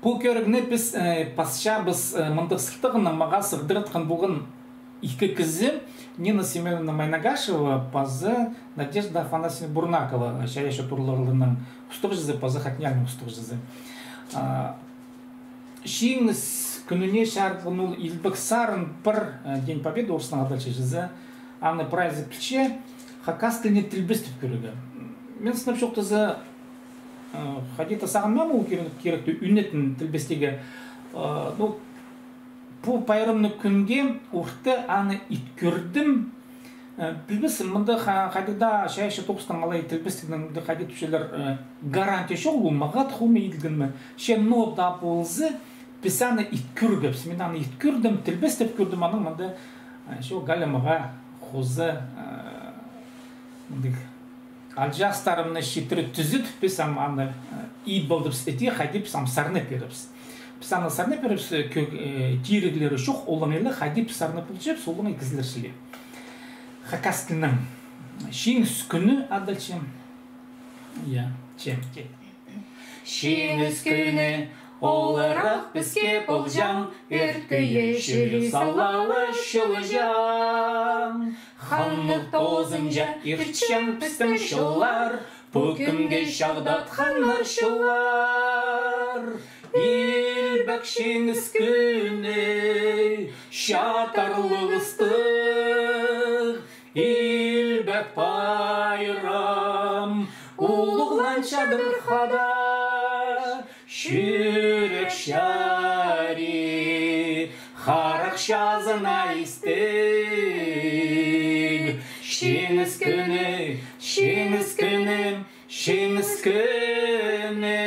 Бұл көрігіне біз пасша біз мындықсықтығының маға сығдыратқан бұғын екі кізі Нина Семеновна Майнагашева, пазы Надежда Афанасьевна Бурнакова, шаяшы турларылының ұстық жүзі, пазы хатняльның ұстық жүзі. Шиіңіз күніне шарғынул Илбік Сарын бір День Победы орысының адалшы жүзі, аны прайзы пілче, хакас тіліне тілбістіп көрігі. Мен сынып жоқтызы Хадита сағынмамы керекті үнетін тілбестегі. Бұл пайрымны күнге ұқты аны иткөрдім. Білбісім, мұнды Хадида шайшы тоқыстың алай тілбестігінің Хадид үшелер гарантия шоу ұлмағат құлмы еділгінмі. Шен нода болзы, біз аны иткөргіп, мен аны иткөрдім, тілбестіп көрдім аның мұнды шоу галямыға қозы Алжастарымны шетірі түзіп, біз аны ид болдыбыз әте Хадид біз сарны періпіз. Біз аны сарны періпіз тирегілері жоқ, олыңайлы Хадид сарны пұлчеп, солың екізілершілі. Хакастылының шеңіз күні адалчым. Шеңіз күні оларақ бізге болжаң, әркүйе шүлі салалы шылы жан. Ханлық тозынжа ерчен пістің шылар, бүкімге шағдат ханлар шылар. Илбәк шеңіз күні шатарлы ыстық, Илбәк байрам ұлығлан чадыр хада, Шүрек шари харақ шазына істег. Шеңіз күні, шеңіз күні, шеңіз күні.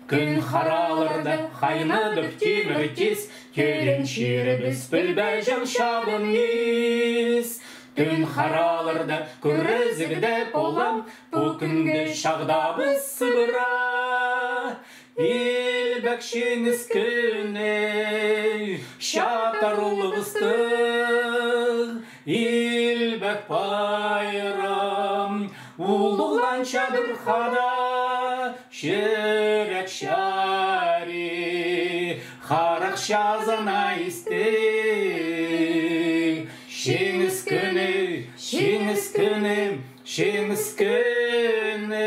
Күн харалырды қайныдып темір тез, Келен шерібіз білбәжім шабын ес. Түн харалырды көрізігді болам, Бұл күнге шағдабыз сыбыра. Илбәк шеңіз күні шатарлы ыстық, Илбәк байрам ұлығлан чадыр хада, Шүрек шари харақ шазына істег. Шеңіз күні, шеңіз күні, шеңіз күні.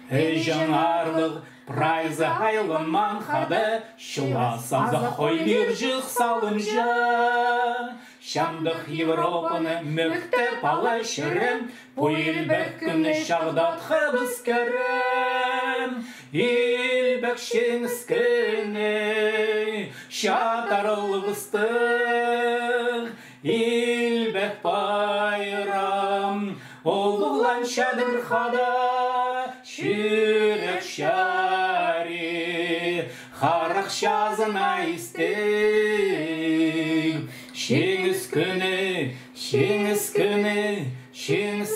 Жаңарлық прайзы айлыман хады, Шыласазы қойлер жүқ салым жа. Шамдық Европаны мүктіп ала шырым, Илбәк күні шағдат қыбыз кәрім. Илбәк шеңіз күні шатарлы ыстық, Илбәк байрам ұлығлан чадыр хада, Шүрек шари харақ шазына істег. Шеңіз күні, шеңіз күні, шеңіз